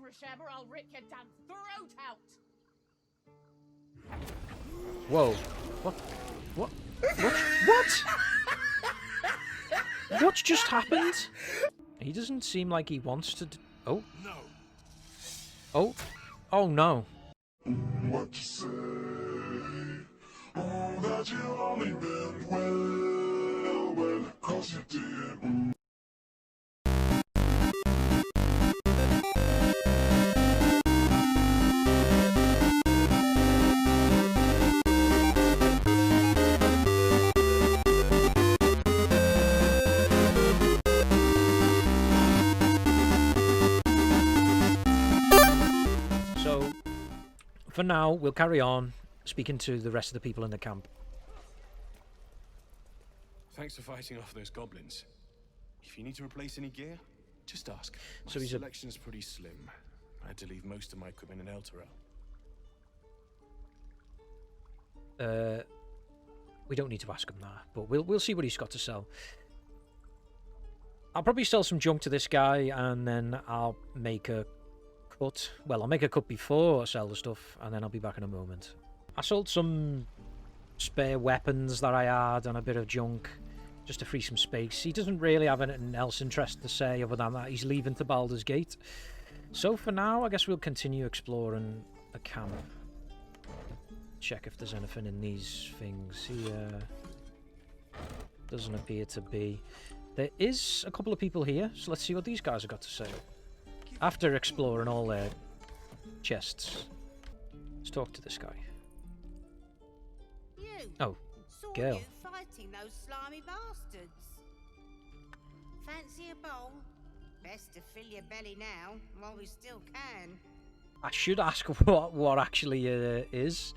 Grashammer, I'll rip your damn throat out! Whoa. What? What? What? What just happened? He doesn't seem like he wants to oh. No. Oh. Oh no. What you say? Oh, that you only meant well, well, 'cause you did. So, for now, we'll carry on speaking to the rest of the people in the camp. Thanks for fighting off those goblins. If you need to replace any gear, just ask. My So he's selection's pretty slim. I had to leave most of my equipment in Elturel. We don't need to ask him that, but we'll see what he's got to sell. I'll probably sell some junk to this guy, and then I'll make a cut. Well, I'll make a cut before I sell the stuff, and then I'll be back in a moment. I sold some spare weapons that I had and a bit of junk just to free some space. He doesn't really have anything else interesting to say other than that he's leaving to Baldur's Gate. So for now, I guess we'll continue exploring the camp. Check if there's anything in these things here. Doesn't appear to be. There is a couple of people here, so let's see what these guys have got to say. After exploring all their chests. Let's talk to this guy. You. Oh, Saw girl. you fighting those slimy bastards. Fancy a bowl? Best to fill your belly now, while we still can. I should ask what actually is.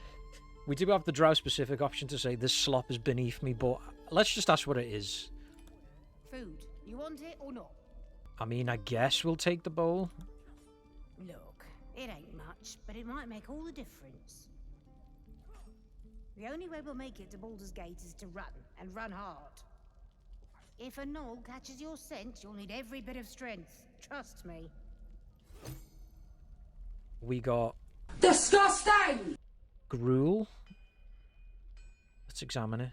We do have the drow-specific option to say this slop is beneath me, but let's just ask what it is. Food. You want it or not? I mean, I guess we'll take the bowl. Look, it ain't much, but it might make all the difference. The only way we'll make it to Baldur's Gate is to run, and run hard. If a gnoll catches your scent, you'll need every bit of strength. Trust me. We got Disgusting! gruel. Let's examine it.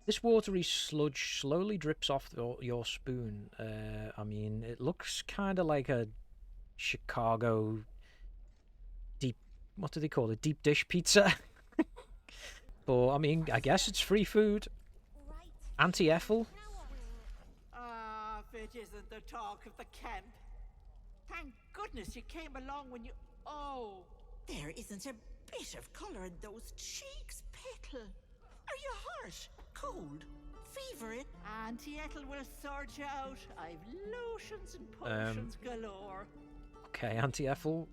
This watery sludge slowly drips off your spoon. I mean, it looks kind of like a Chicago deep... What do they call it? Deep dish pizza? But, I mean, I guess it's free food. Auntie Ethel? Ah, if it isn't the talk of the camp. Thank goodness you came along when you... Oh, there isn't a bit of colour in those cheeks, Petal. Are you hurt? Cold? Fever? Auntie Ethel will sort you out. I've lotions and potions galore. Okay, Auntie Ethel.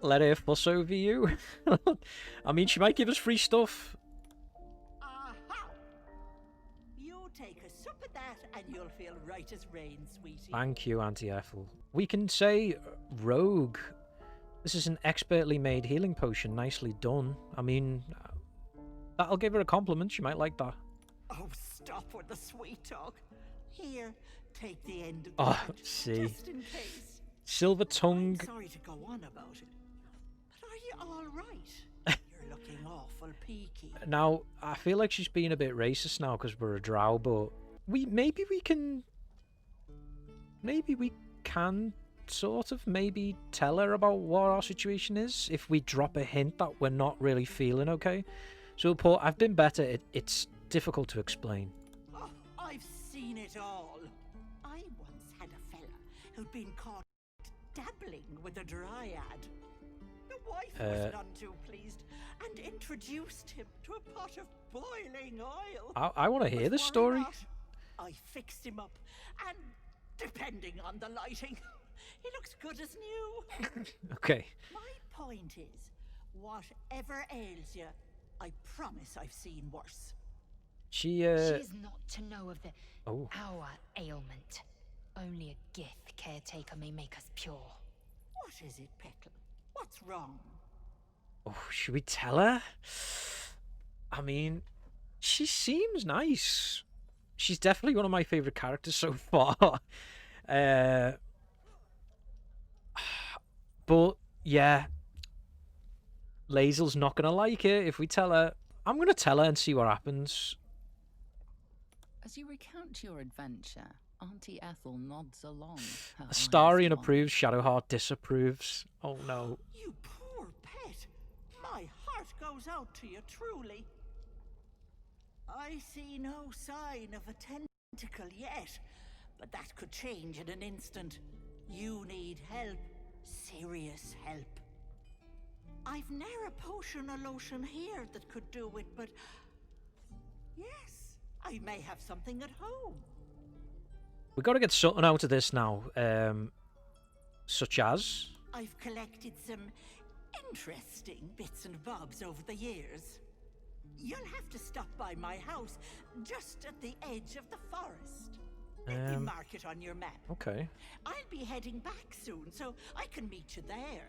Let her fuss over you. I mean, she might give us free stuff. Aha! You take a sup of that and you'll feel right as rain, sweetie. Thank you, Auntie Ethel. We can say rogue. This is an expertly made healing potion. Nicely done. I mean, that'll give her a compliment. She might like that. Oh, stop with the sweet talk. Here, take the end of Oh, that, see. just in case. Silver tongue. I'm sorry to go on about it, but are you all right? You're looking awful peaky. Now, I feel like she's being a bit racist now because we're a drow, but maybe we can sort of maybe tell her about what our situation is if we drop a hint that we're not really feeling okay. So, Paul, I've been better. It's difficult to explain. Oh, I've seen it all. I once had a fella who'd been caught dabbling with a dryad. The wife was none too pleased and introduced him to a pot of boiling oil. I want to hear But this worry story. not, I fixed him up, and depending on the lighting, he looks good as new. Okay. My point is, whatever ails you, I promise I've seen worse. She She's not to know of Oh. our ailment. Only a Gith caretaker may make us pure. What is it, Petal? What's wrong? Oh, should we tell her? I mean, she seems nice. She's definitely one of my favorite characters so far. But, yeah. Lae'zel's not going to like it if we tell her. I'm going to tell her and see what happens. As you recount your adventure, Auntie Ethel nods along. Her eyes Astarion wide. approves, Shadowheart disapproves. Oh no. You poor pet. My heart goes out to you, truly. I see no sign of a tentacle yet, but that could change in an instant. You need help. Serious help. I've ne'er a potion or lotion here that could do it, but... yes, I may have something at home. We got to get something out of this now. Such as? I've collected some interesting bits and bobs over the years. You'll have to stop by my house, just at the edge of the forest. Let me mark it on your map. Okay. I'll be heading back soon, so I can meet you there.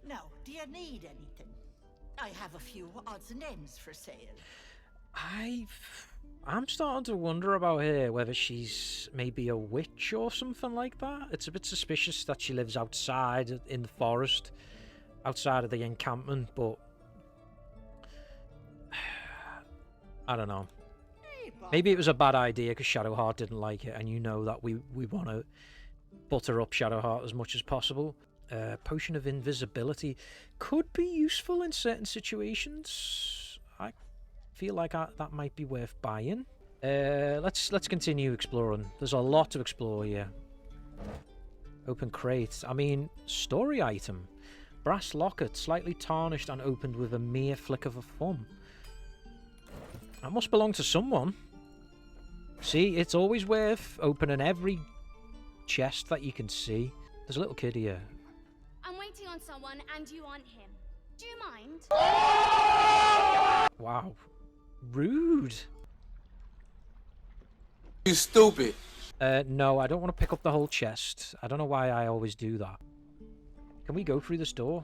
Now, do you need anything? I have a few odds and ends for sale. I'm starting to wonder about her, whether she's maybe a witch or something like that. It's a bit suspicious that she lives outside in the forest, outside of the encampment, but I don't know. Maybe it was a bad idea because Shadowheart didn't like it, and you know that we want to butter up Shadowheart as much as possible. Potion of invisibility could be useful in certain situations. I feel like that might be worth buying. Let's continue exploring. There's a lot to explore here. Open crate. I mean, story item. Brass locket, slightly tarnished and opened with a mere flick of a thumb. That must belong to someone. See, it's always worth opening every chest that you can see. There's a little kid here. I'm waiting on someone and you aren't him. Do you mind? Wow. Rude. You stupid. No, I don't want to pick up the whole chest. I don't know why I always do that. Can we go through this door?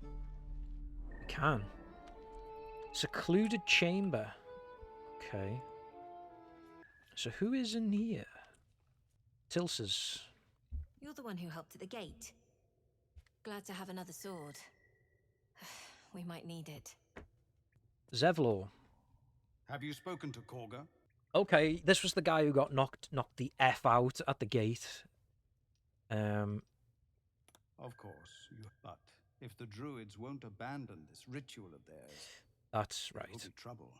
We can. Secluded chamber. Okay. So who is in here? Tils's. You're the one who helped at the gate. Glad to have another sword. We might need it. Zevlor. Have you spoken to Korga? Okay, this was the guy who got knocked the F out at the gate. Of course, but if the druids won't abandon this ritual of theirs, that's right. There will be trouble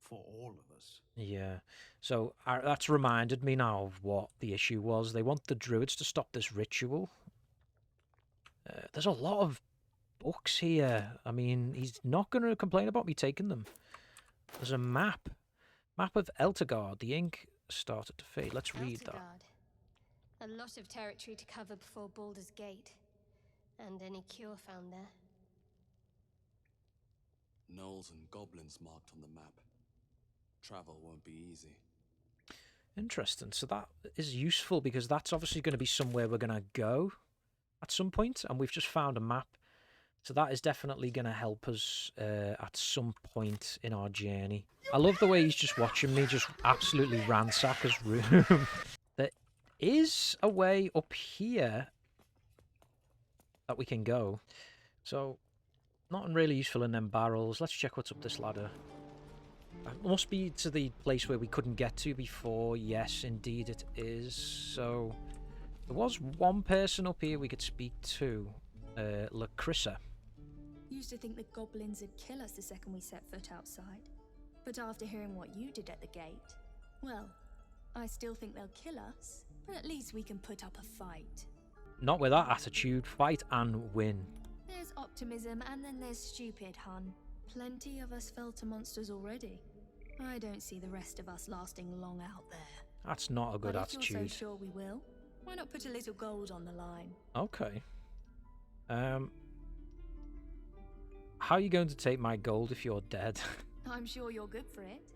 for all of us. Yeah, so that's reminded me now of what the issue was. They want the druids to stop this ritual. There's a lot of books here. I mean, he's not going to complain about me taking them. There's a map. Map of Eltergard. The ink started to fade. Let's read that. A lot of territory to cover before Baldur's Gate. And any cure found there. Gnolls and goblins marked on the map. Travel won't be easy. Interesting. So that is useful because that's obviously going to be somewhere we're going to go at some point, and we've just found a map. So that is definitely going to help us at some point in our journey. I love the way he's just watching me just absolutely ransack his room. There is a way up here that we can go. So, nothing really useful in them barrels. Let's check what's up this ladder. It must be to the place where we couldn't get to before. Yes, indeed it is. So, there was one person up here we could speak to. Lacrissa. Used to think the goblins would kill us the second we set foot outside. But after hearing what you did at the gate, well, I still think they'll kill us, but at least we can put up a fight. Not with that attitude. Fight and win. There's optimism and then there's stupid, hun. Plenty of us fell to monsters already. I don't see the rest of us lasting long out there. That's not a good but attitude. If you're so sure we will, why not put a little gold on the line? Okay. How are you going to take my gold if you're dead? I'm sure you're good for it.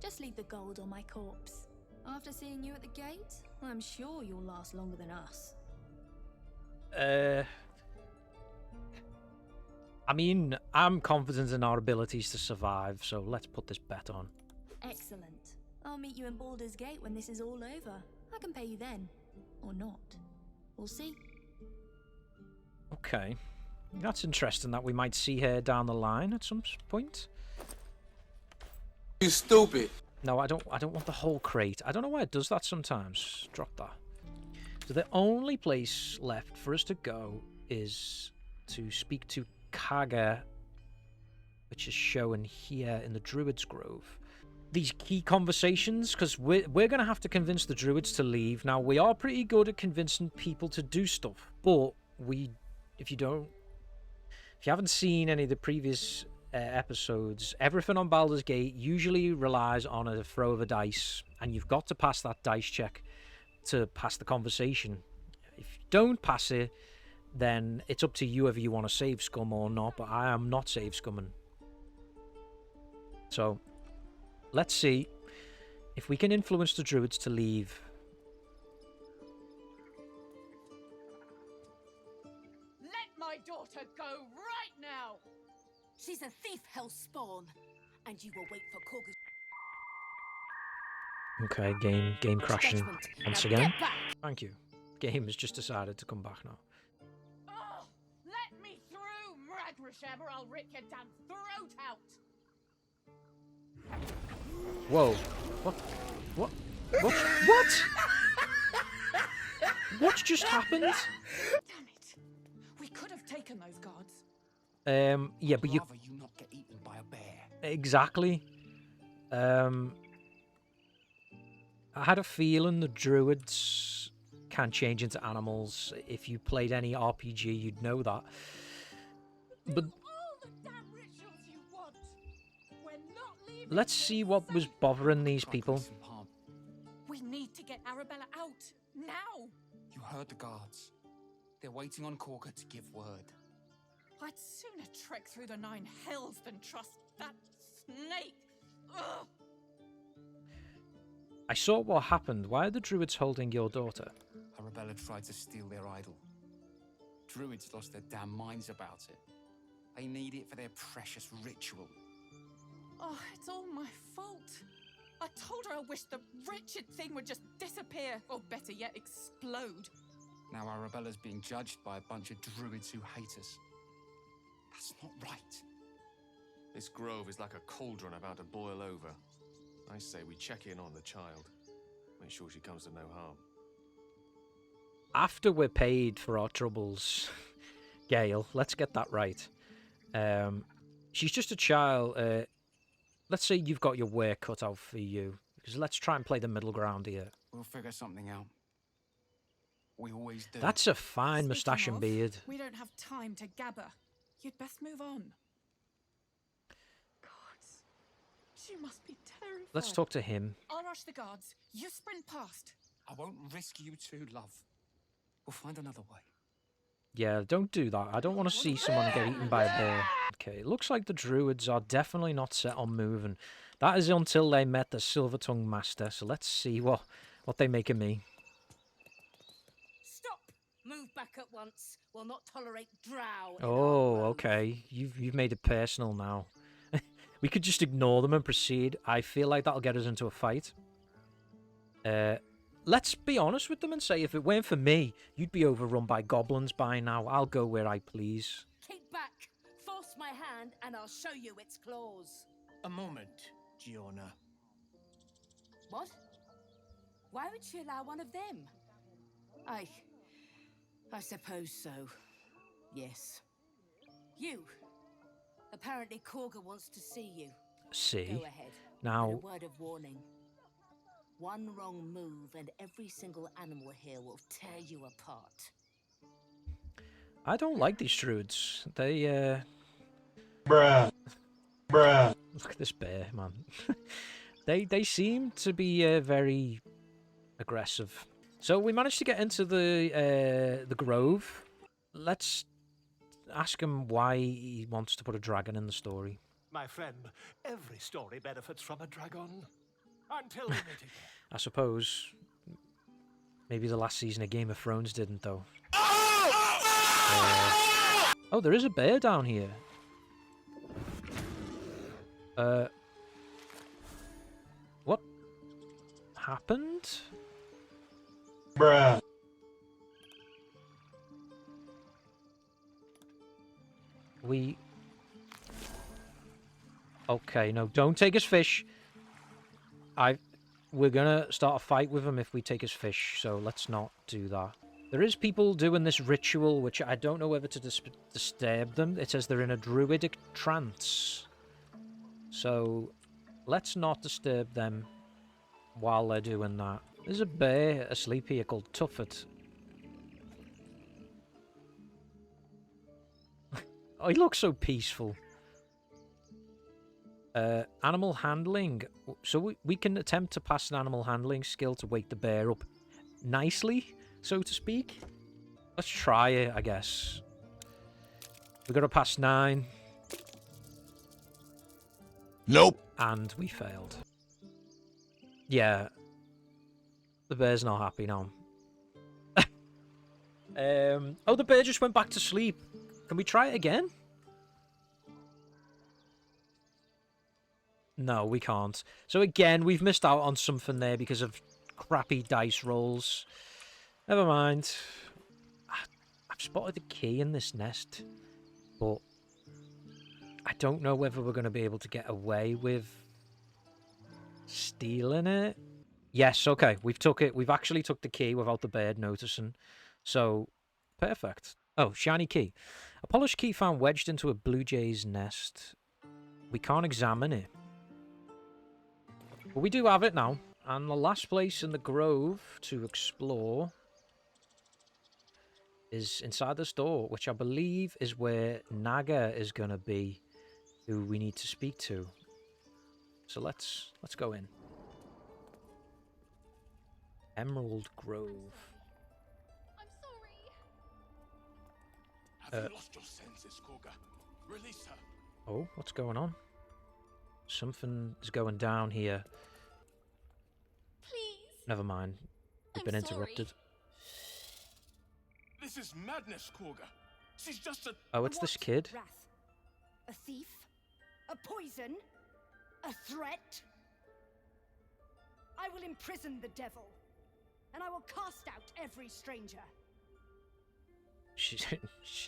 Just leave the gold on my corpse. After seeing you at the gate, I'm sure you'll last longer than us. I mean, I'm confident in our abilities to survive, so let's put this bet on. Excellent. I'll meet you in Baldur's Gate when this is all over. I can pay you then. Or not. We'll see. Okay. That's interesting that we might see her down the line at some point. You stupid. No, I don't want the whole crate. I don't know why it does that sometimes. Drop that. So the only place left for us to go is to speak to Kaga, which is shown here in the Druid's Grove. These key conversations, because we're going to have to convince the Druids to leave. Now, we are pretty good at convincing people to do stuff, but if you haven't seen any of the previous episodes, everything on Baldur's Gate usually relies on a throw of a dice, and you've got to pass that dice check to pass the conversation. If you don't pass it, then it's up to you whether you want to save scum or not, but I am not save scumming. So, let's see if we can influence the Druids to leave. Let my daughter go right now! She's a thief, hell spawn, and you will wait for Korga's. Okay, game crashing once again. Thank you. Game has just decided to come back now. Oh, let me through, Mragrashem, or I'll rip your damn throat out! Whoa. What? What just happened? Damn it. We could have taken those guards. Yeah, but you not get eaten by a bear. Exactly. I had a feeling the Druids can change into animals. If you played any RPG, you'd know that. But let's see what was bothering these people. We need to get Arabella out now. You heard the guards. They're waiting on Korga to give word. I'd sooner trek through the 9 hells than trust that snake. Ugh. I saw what happened. Why are the Druids holding your daughter? Arabella tried to steal their idol. Druids lost their damn minds about it. They need it for their precious ritual. Oh, it's all my fault. I told her I wished the wretched thing would just disappear, or better yet, explode. Now Arabella's being judged by a bunch of Druids who hate us. That's not right. This grove is like a cauldron about to boil over. I say we check in on the child. Make sure she comes to no harm. After we're paid for our troubles, Gale, let's get that right. She's just a child. Let's say you've got your work cut out for you. Because let's try and play the middle ground here. We'll figure something out. We always do. That's a fine moustache and beard. We don't have time to gabber. You'd best move on. Gods, she must be terrified. Let's talk to him. I'll rush the guards. You sprint past. I won't risk you too, love. We'll find another way. Yeah, don't do that. I don't want to see someone get eaten by a bear. Okay, it looks like the Druids are definitely not set on moving. That is until they met the Silver-Tongued Master, so let's see what they make of me. Stop! Move back at once. We'll not tolerate drow. Oh, okay. You've made it personal now. We could just ignore them and proceed. I feel like that'll get us into a fight. Let's be honest with them and say if it weren't for me, you'd be overrun by goblins by now. I'll go where I please. Keep back. Force my hand and I'll show you its claws. A moment, Giona. What? Why would she allow one of them? I suppose so. Yes. You. Apparently Korga wants to see you. See? Go ahead. Now... But a word of warning. One wrong move and every single animal here will tear you apart. I don't like these Druids. They, Bruh. Look at this bear, man. They seem to be very aggressive. So we managed to get into the grove. Let's ask him why he wants to put a dragon in the story. My friend, every story benefits from a dragon. Until we meet again. I suppose maybe the last season of Game of Thrones didn't, though. Oh, there is a bear down here. What happened? Bruh. We... Okay, no, don't take his fish. We're gonna start a fight with him if we take his fish, so let's not do that. There is people doing this ritual, which I don't know whether to disturb them. It says they're in a druidic trance. So, let's not disturb them while they're doing that. There's a bear asleep here called Tuffet. Oh, he looks so peaceful. Animal handling. So we can attempt to pass an animal handling skill to wake the bear up nicely, so to speak. Let's try it, I guess. We got to pass 9. Nope. And we failed. Yeah. The bear's not happy now. Oh, the bear just went back to sleep. Can we try it again? No, we can't. So again, we've missed out on something there because of crappy dice rolls. Never mind. I've spotted the key in this nest, but I don't know whether we're going to be able to get away with stealing it. Yes, okay. We've took it. We've actually took the key without the bird noticing. So, perfect. Oh, shiny key. A polished key found wedged into a blue jay's nest. We can't examine it. But we do have it now. And the last place in the grove to explore is inside this door, which I believe is where Naga is going to be, who we need to speak to. So let's go in. Emerald Grove. I'm sorry. Have you lost your senses, Koga? Release her. Oh, what's going on? Something is going down here. Please. Never mind. We've been interrupted. This is madness, Koga. She's just a... Oh, it's this kid. Wrath. A thief? A poison? A threat? I will imprison the devil, and I will cast out every stranger.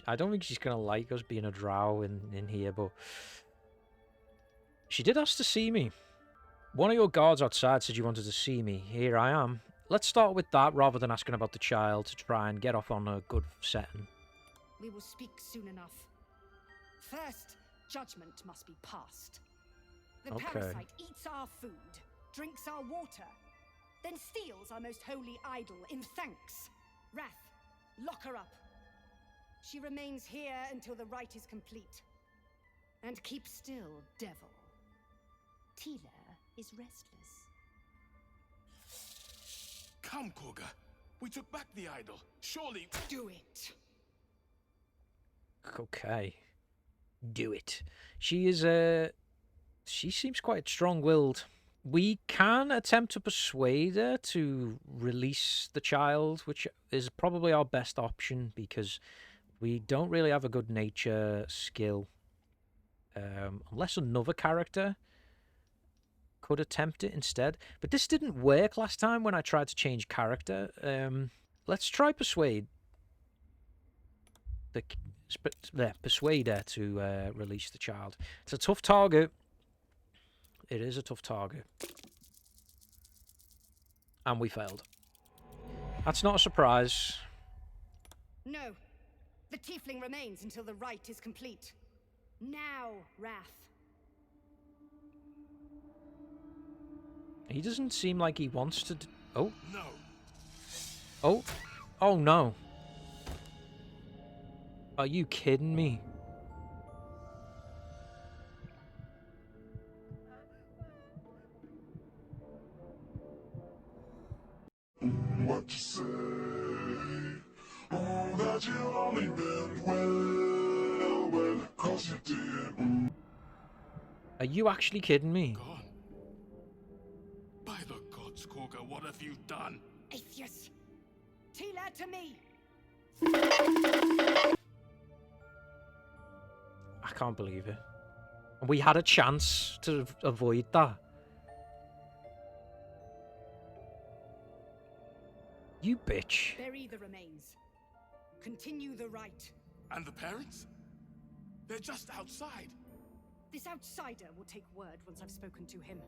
I don't think she's going to like us being a drow in here, but... She did ask to see me. One of your guards outside said you wanted to see me. Here I am. Let's start with that rather than asking about the child to try and get off on a good setting. We will speak soon enough. First, judgment must be passed. The parasite eats our food, drinks our water, then steals our most holy idol in thanks. Wrath, lock her up. She remains here until the rite is complete. And keep still, devil. Tila is restless. Come, Koga. We took back the idol. Surely... Do it. Okay. Do it. She is, she seems quite strong-willed. We can attempt to persuade her to release the child, which is probably our best option because we don't really have a good nature skill. Unless another character could attempt it instead. But this didn't work last time when I tried to change character. Let's try persuade. Persuade her to release the child. It's a tough target. It is a tough target. And we failed. That's not a surprise. No. The tiefling remains until the rite is complete. Now, Wrath. He doesn't seem like he wants to... Oh. No. Oh. Oh, no. Are you kidding me? What you say? Oh, that you only meant well, 'cause you did. Are you actually kidding me? Gone. By the gods, Koga, what have you done? Atheus! Tila to me! I can't believe it. And we had a chance to avoid that. You bitch. Bury the remains. Continue the rite. And the parents? They're just outside. This outsider will take word once I've spoken to him.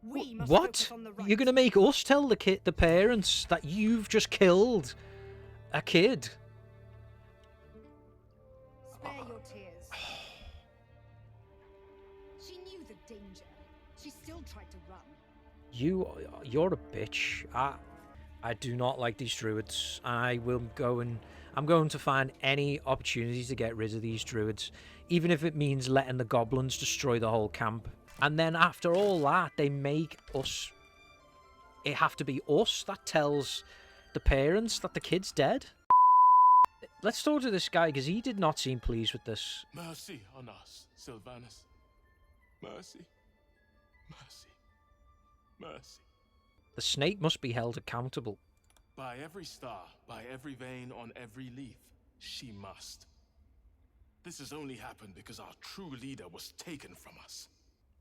We must What? focus on the right. You're gonna make us tell the parents that you've just killed a kid? Spare your tears. She knew the danger. She still tried to run. You're a bitch. I do not like these druids. I'm going to find any opportunity to get rid of these druids, even if it means letting the goblins destroy the whole camp. And then after all that, they make us... It have to be us that tells the parents that the kid's dead. Let's talk to this guy, because he did not seem pleased with this. Mercy on us, Sylvanus. Mercy. Mercy. Mercy. The snake must be held accountable. By every star, by every vein on every leaf, she must. This has only happened because our true leader was taken from us.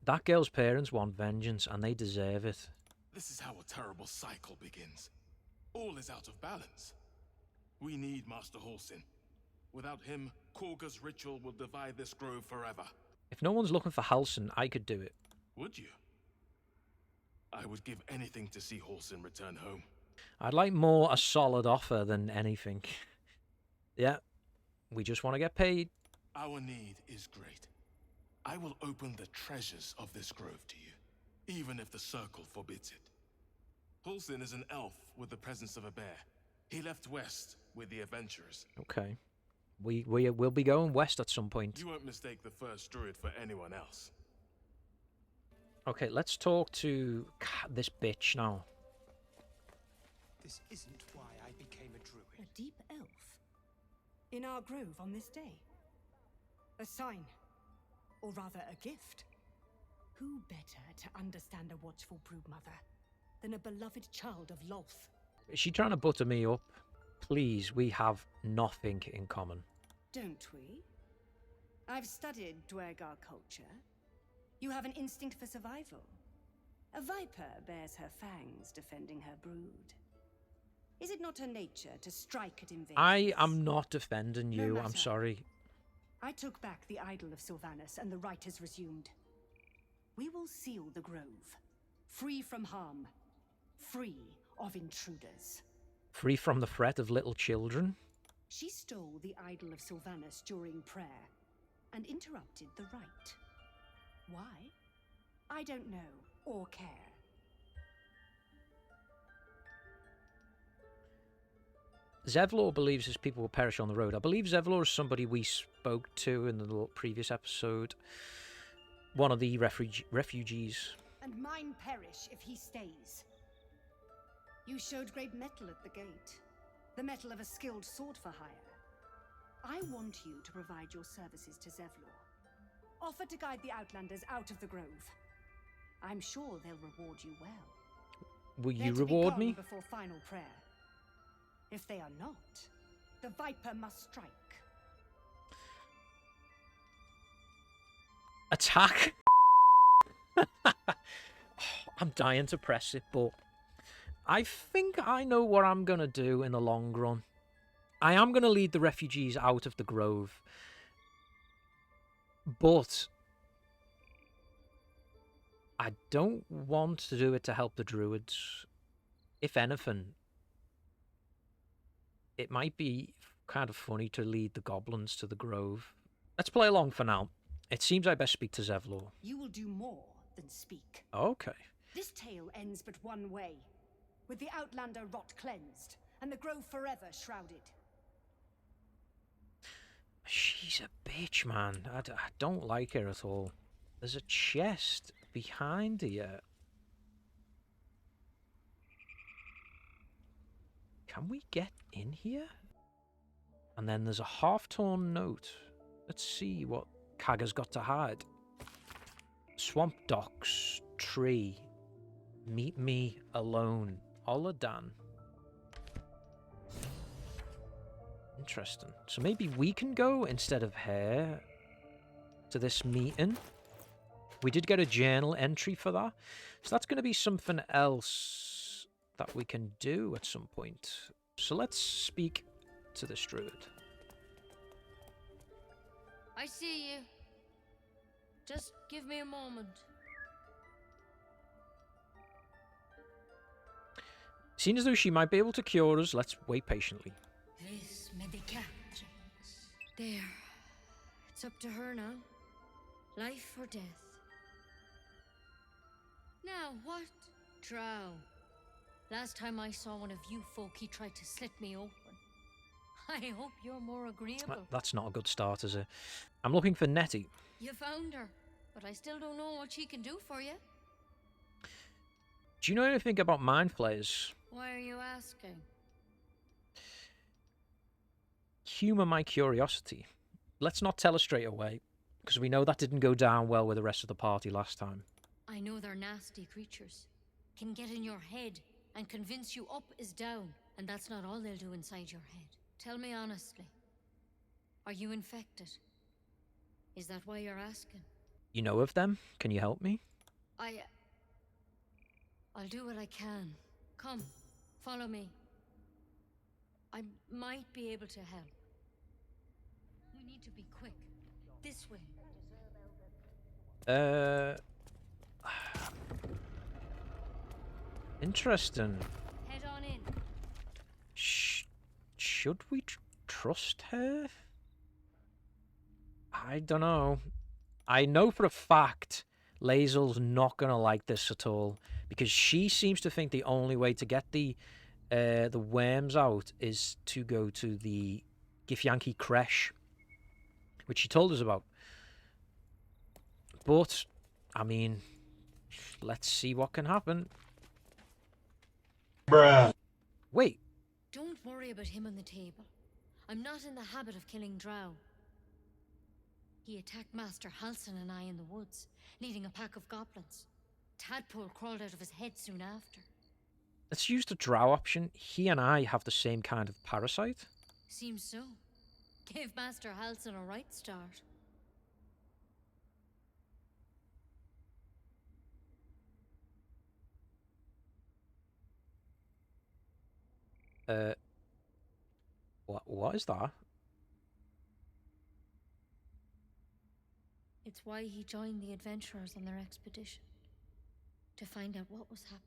That girl's parents want vengeance, and they deserve it. This is how a terrible cycle begins. All is out of balance. We need Master Halsin. Without him, Korga's ritual will divide this grove forever. If no one's looking for Halsin, I could do it. Would you? I would give anything to see Halsin return home. I'd like more a solid offer than anything. Yeah, we just want to get paid. Our need is great. I will open the treasures of this grove to you, even if the circle forbids it. Halsin is an elf with the presence of a bear. He left west with the adventurers. Okay. We will be going west at some point. You won't mistake the first druid for anyone else. Okay, let's talk to this bitch now. This isn't why I became a druid. A deep elf? In our grove on this day? A sign. Or rather, a gift. Who better to understand a watchful broodmother than a beloved child of Lolth? Is she trying to butter me up? Please, we have nothing in common. Don't we? I've studied Dwergar culture. You have an instinct for survival. A viper bears her fangs defending her brood. Is it not her nature to strike at invaders? I am not defending you, I'm matter. sorry. I took back the idol of Sylvanus, and the right is resumed. We will seal the grove, free from harm, free of intruders. Free from the threat of little children? She stole the idol of Sylvanus during prayer, and interrupted the rite. Why? I don't know, or care. Zevlor believes his people will perish on the road. I believe Zevlor is somebody we spoke to in the previous episode. One of the refugees. And mine perish if he stays. You showed great mettle at the gate. The mettle of a skilled sword for hire. I want you to provide your services to Zevlor. Offer to guide the Outlanders out of the grove. I'm sure they'll reward you well. Will you They're to reward be gone me? before final prayer. If they are not, the Viper must strike. Attack? I'm dying to press it, but I think I know what I'm going to do in the long run. I am going to lead the refugees out of the grove. But I don't want to do it to help the druids. If anything, it might be kind of funny to lead the goblins to the grove. Let's play along for now. It seems I best speak to Zevlor. You will do more than speak. Okay. This tale ends but one way, with the Outlander rot cleansed, and the grove forever shrouded. She's a bitch, man. I don't like her at all. There's a chest behind here. Can we get in here? And then there's a half-torn note. Let's see what Kaga's got to hide. Swamp docks, tree. Meet me alone. Oladan. Interesting. So maybe we can go instead of her to this meeting. We did get a journal entry for that. So that's going to be something else that we can do at some point. So let's speak to this druid. I see you. Just give me a moment. Seeing as though she might be able to cure us, let's wait patiently. Vis medicat. There. It's up to her now. Life or death. Now what? Drow. Last time I saw one of you folk, he tried to slit me open. I hope you're more agreeable. That's not a good start, is it? I'm looking for Nettie. You found her, but I still don't know what she can do for you. Do you know anything about mind flayers? Why are you asking? Humour my curiosity. Let's not tell her straight away, because we know that didn't go down well with the rest of the party last time. I know they're nasty creatures. Can get in your head and convince you up is down, and that's not all they'll do inside your head. Tell me honestly, are you infected? Is that why you're asking? You know of them? Can you help me? I'll do what I can. Come, follow me. I might be able to help. We need to be quick. This way. Interesting. Head on in. Should we trust her? I don't know. I know for a fact Lae'zel's not gonna like this at all, because she seems to think the only way to get the worms out is to go to the Githyanki creche, which she told us about. But I mean, let's see what can happen. Bruh. Wait. Don't worry about him on the table. I'm not in the habit of killing drow. He attacked Master Halsin and I in the woods, leading a pack of goblins. Tadpole crawled out of his head soon after. Let's use the drow option. He and I have the same kind of parasite. Seems so. Gave Master Halsin a right start. What is that? It's why he joined the adventurers on their expedition. To find out what was happening.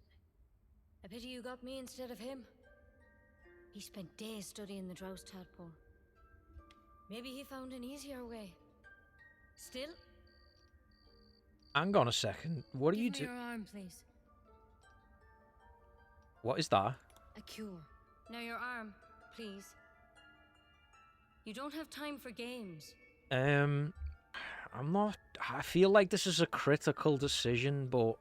I pity you got me instead of him. He spent days studying the Drow's tadpole. Maybe he found an easier way. Still? Hang on a second. What are you doing? doing? Give me your arm, please. What is that? A cure. Now your arm, please. You don't have time for games. I'm not... I feel like this is a critical decision, but...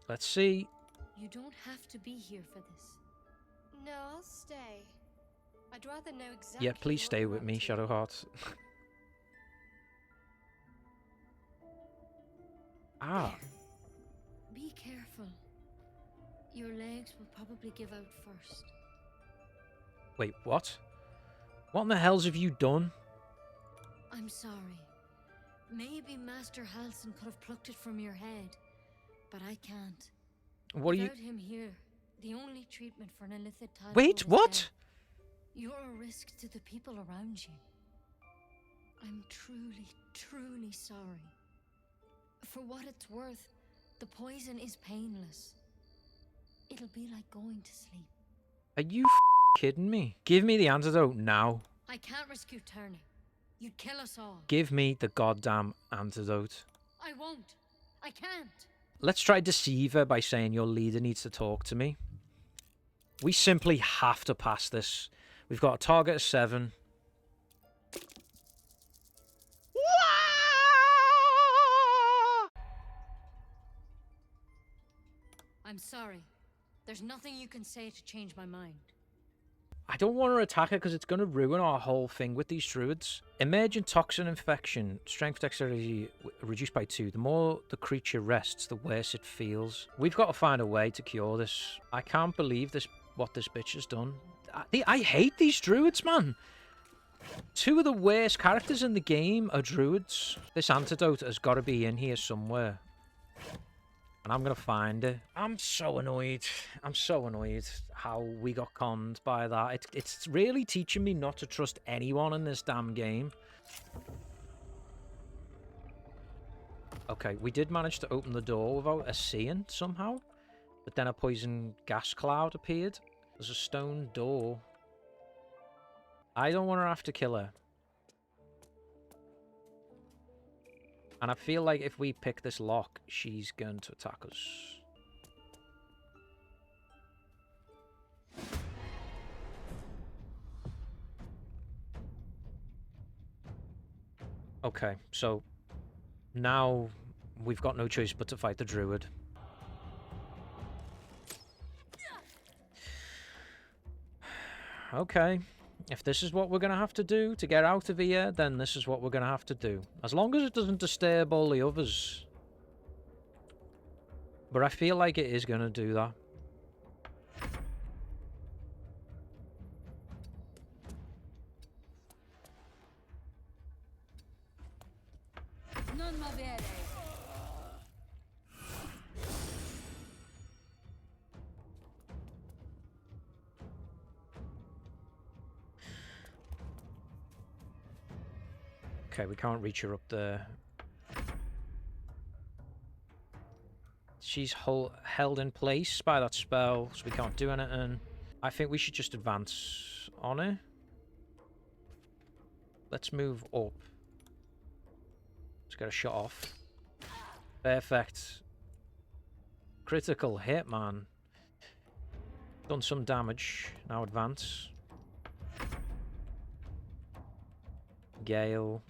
Let's see. You don't have to be here for this. No, I'll stay. I'd rather know exactly. Yeah, please stay with me, Shadowheart. Ah. Be careful. Your legs will probably give out first. Wait, what? What in the hells have you done? I'm sorry. Maybe Master Halsin could have plucked it from your head, but I can't. What are you... Without him here, the only treatment for an illithid tadpole Wait, is what? death. You're a risk to the people around you. I'm truly, truly sorry. For what it's worth, the poison is painless. It'll be like going to sleep. Are you kidding me? Give me the antidote now. I can't risk you turning. You'd kill us all. Give me the goddamn antidote. I won't. I can't. Let's try deceive her by saying your leader needs to talk to me. We simply have to pass this. We've got a target of 7. I'm sorry. There's nothing you can say to change my mind. I don't want to attack her because it's going to ruin our whole thing with these druids. Emergent toxin infection. Strength dexterity reduced by 2. The more the creature rests, the worse it feels. We've got to find a way to cure this. I can't believe this. What this bitch has done. I hate these druids, man. 2 of the worst characters in the game are druids. This antidote has got to be in here somewhere. And I'm gonna find it. I'm so annoyed. I'm so annoyed how we got conned by that. It's really teaching me not to trust anyone in this damn game. Okay, we did manage to open the door without us seeing somehow. But then a poison gas cloud appeared. There's a stone door. I don't want to have to kill her. And I feel like if we pick this lock, she's going to attack us. Okay, so now we've got no choice but to fight the druid. Okay, if this is what we're going to have to do to get out of here, then this is what we're going to have to do. As long as it doesn't disturb all the others. But I feel like it is going to do that. Okay, we can't reach her up there. She's held in place by that spell, so we can't do anything. I think we should just advance on her. Let's move up. Let's get a shot off. Perfect. Critical hit, man. Done some damage. Now advance. Gale.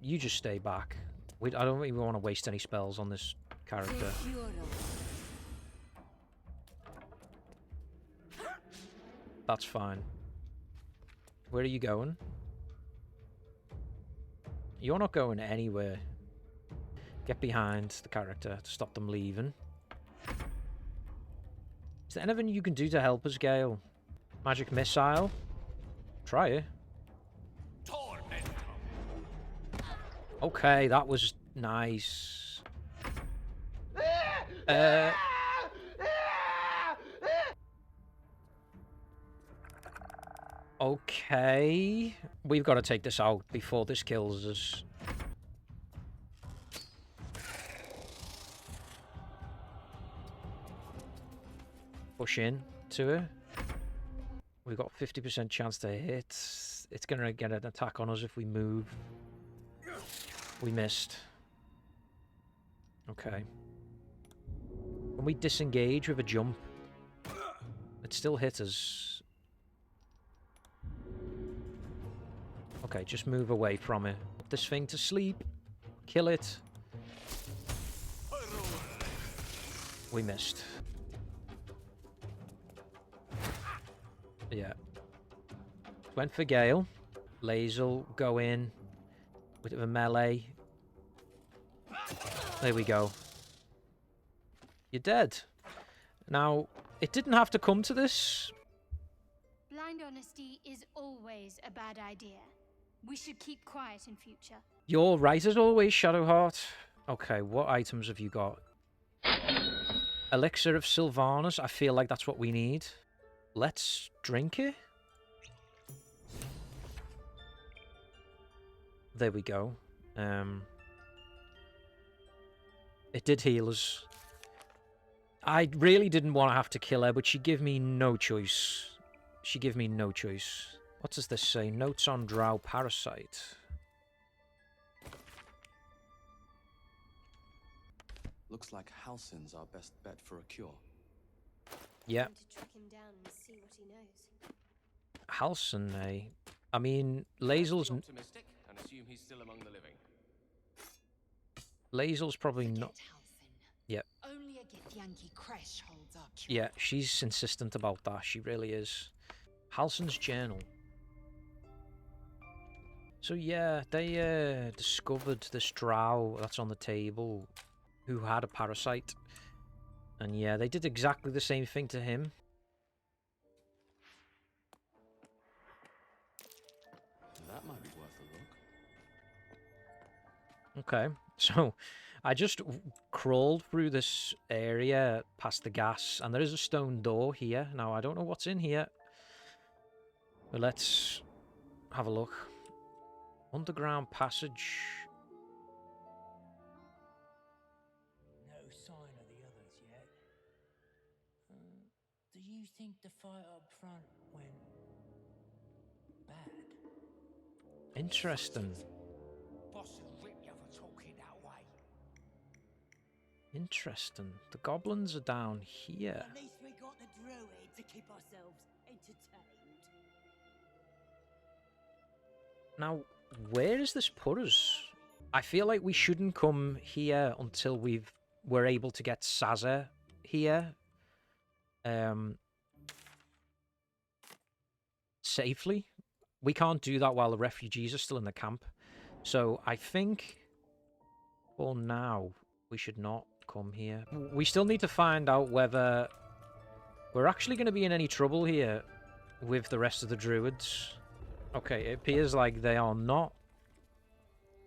You just stay back. I don't even want to waste any spells on this character. That's fine. Where are you going? You're not going anywhere. Get behind the character to stop them leaving. Is there anything you can do to help us, Gale? Magic missile? Try it. Okay, that was nice. Okay. We've got to take this out before this kills us. Push in to her. We've got 50% chance to hit. It's going to get an attack on us if we move. We missed. Okay. Can we disengage with a jump? It still hit us. Okay, just move away from it. Put this thing to sleep. Kill it. We missed. Yeah. Went for Gale. Lazel, go in. Bit of a melee. There we go. You're dead. Now, it didn't have to come to this. Blind honesty is always a bad idea. We should keep quiet in future. You're right as always, Shadowheart. Okay, what items have you got? Elixir of Sylvanas. I feel like that's what we need. Let's drink it. There we go. It did heal us. I really didn't want to have to kill her, but she gave me no choice. She gave me no choice. What does this say? Notes on Drow Parasite. Looks like Halsin's our best bet for a cure. Yeah. To track him down and see what he knows. Halsin, eh? I mean, Lazel's... Optimistic and assume he's still among the living. Lazel's probably not... Yep. Only a gift Yankee Crash holds up. Yeah, she's insistent about that. She really is. Halsin's journal. So yeah, they discovered this drow that's on the table who had a parasite. And yeah, they did exactly the same thing to him. That might be worth a look. Okay, so I just crawled through this area past the gas, and there is a stone door here. Now, I don't know what's in here, but let's have a look. Underground passage. No sign of the others yet. Do you think the fight up front went bad? Interesting. Boss will rip you for talking that way. Interesting. The goblins are down here. At least we got the druid to keep ourselves entertained. Now, where is this put us? I feel like we shouldn't come here until we're able to get Sazza here. Safely. We can't do that while the refugees are still in the camp. So I think for now we should not come here. We still need to find out whether we're actually going to be in any trouble here with the rest of the druids. Okay, it appears like they are not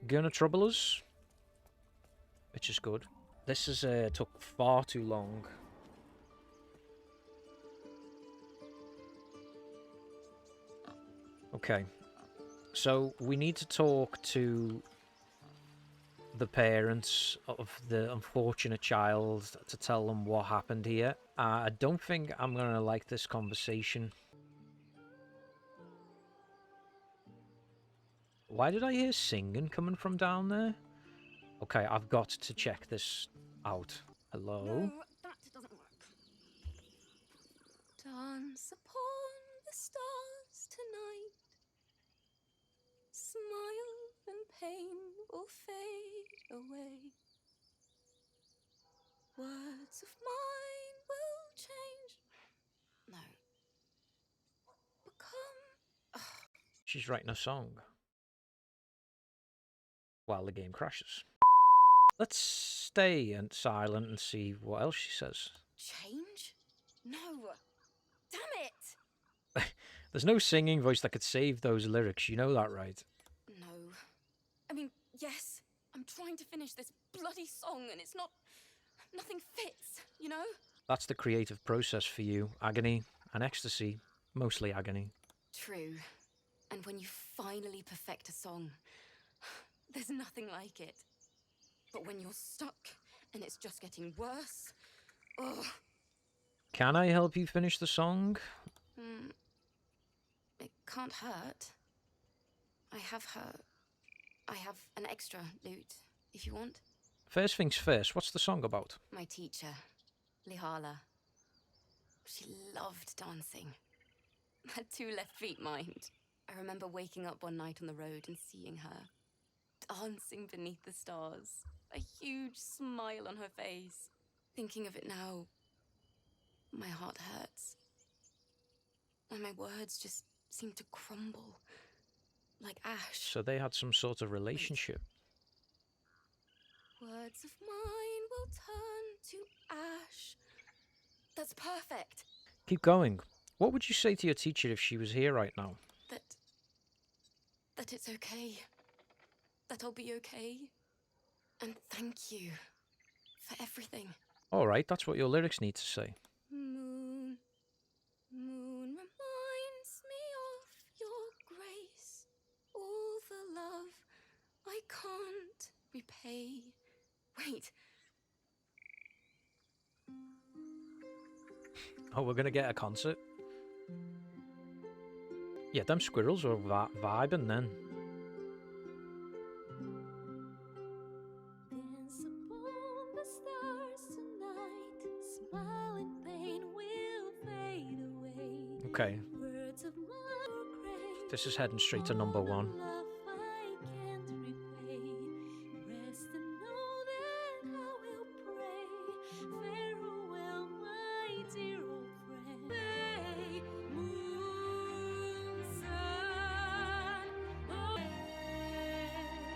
going to trouble us, which is good. This has took far too long. Okay, so we need to talk to the parents of the unfortunate child to tell them what happened here. I don't think I'm going to like this conversation. Why did I hear singing coming from down there? Okay, I've got to check this out. Hello? No, that doesn't work. Dance upon the stars tonight. Smile and pain will fade away. Words of mine will change. No. Become... She's writing a song while the game crashes. Let's stay and silent and see what else she says. Change? No. Damn it! There's no singing voice that could save those lyrics. You know that, right? No. I mean, yes, I'm trying to finish this bloody song and it's not... Nothing fits, you know? That's the creative process for you. Agony and ecstasy. Mostly agony. True. And when you finally perfect a song, there's nothing like it. But when you're stuck and it's just getting worse... Oh. Can I help you finish the song? It can't hurt. I have an extra lute, if you want. First things first, what's the song about? My teacher, Lihala. She loved dancing. Had 2 left feet, mind. I remember waking up one night on the road and seeing her, dancing beneath the stars, a huge smile on her face. Thinking of it now, my heart hurts. And my words just seem to crumble, like ash. So they had some sort of relationship. Words of mine will turn to ash. That's perfect. Keep going. What would you say to your teacher if she was here right now? That it's okay. That I'll be okay. And thank you for everything. Alright, that's what your lyrics need to say. Moon, moon reminds me of your grace. All the love I can't repay. Wait. Oh, we're gonna get a concert? Yeah, them squirrels are vibing then. Dance upon the stars tonight. Smile and pain will fade away. Okay. Words of mine are great. This is heading straight to number 1. Love I can't repay. Rest and know that I will pray. Farewell, my dear old friend. Hey, moon, sun, oh.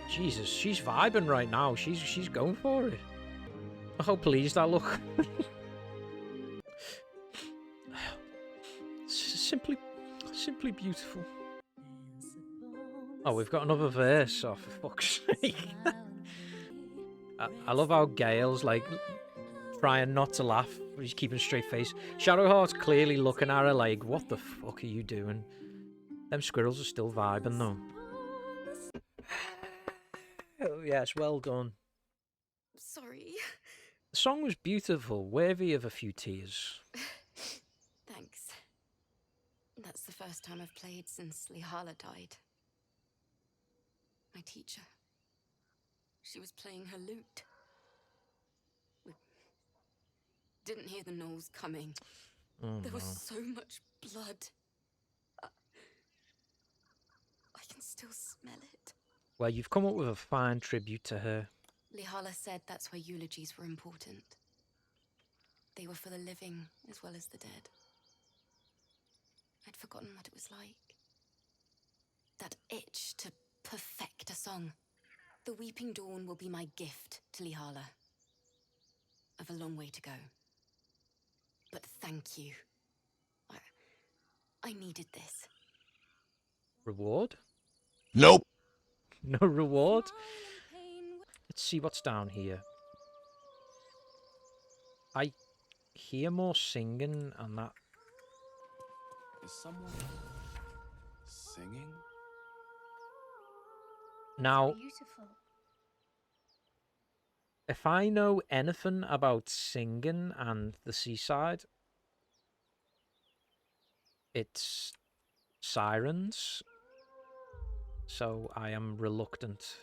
Jesus, she's vibing right now. She's going for it. Look how pleased I look. Simply beautiful. Oh, we've got another verse. Oh, for fuck's sake. I love how Gale's like trying not to laugh. He's keeping a straight face. Shadowheart's clearly looking at her like, what the fuck are you doing? Them squirrels are still vibing though. Oh yes, well done. Sorry. The song was beautiful, worthy of a few tears. Thanks. That's the first time I've played since Lihala died. My teacher. She was playing her lute. We didn't hear the gnolls coming. Oh, there was no. so much blood. I can still smell it. Well, you've come up with a fine tribute to her. Lihala said that's why eulogies were important. They were for the living as well as the dead. I'd forgotten what it was like. That itch to perfect a song. The Weeping Dawn will be my gift to Lihala. I've a long way to go. But thank you. I needed this. Reward? Nope. No reward? Let's see what's down here. I hear more singing and that. Is someone singing? Now, Beautiful. if I know anything about singing and the seaside, it's sirens. So I am reluctant,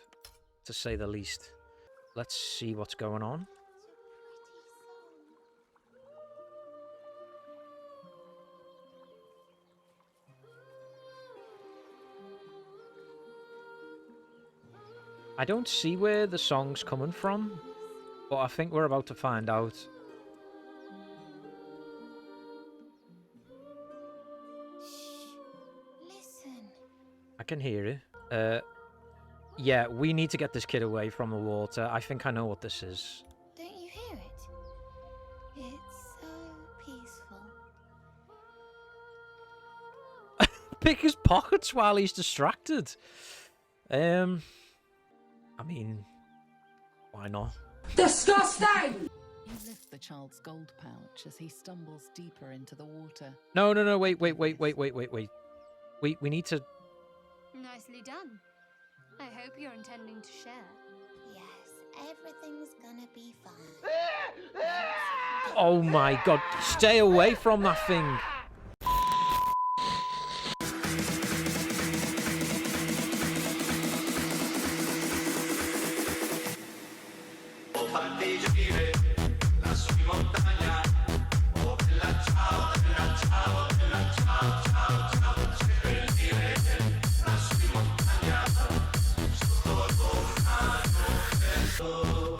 to say the least. Let's see what's going on. I don't see where the song's coming from, but I think we're about to find out. Listen. I can hear it. Yeah, we need to get this kid away from the water. I think I know what this is. Don't you hear it? It's so peaceful. Pick his pockets while he's distracted. I mean, why not? Disgusting! You lift the child's gold pouch as he stumbles deeper into the water. No, wait. We need to... Nicely done. I hope you're intending to share. Yes, everything's gonna be fine. Oh my god, stay away from that thing.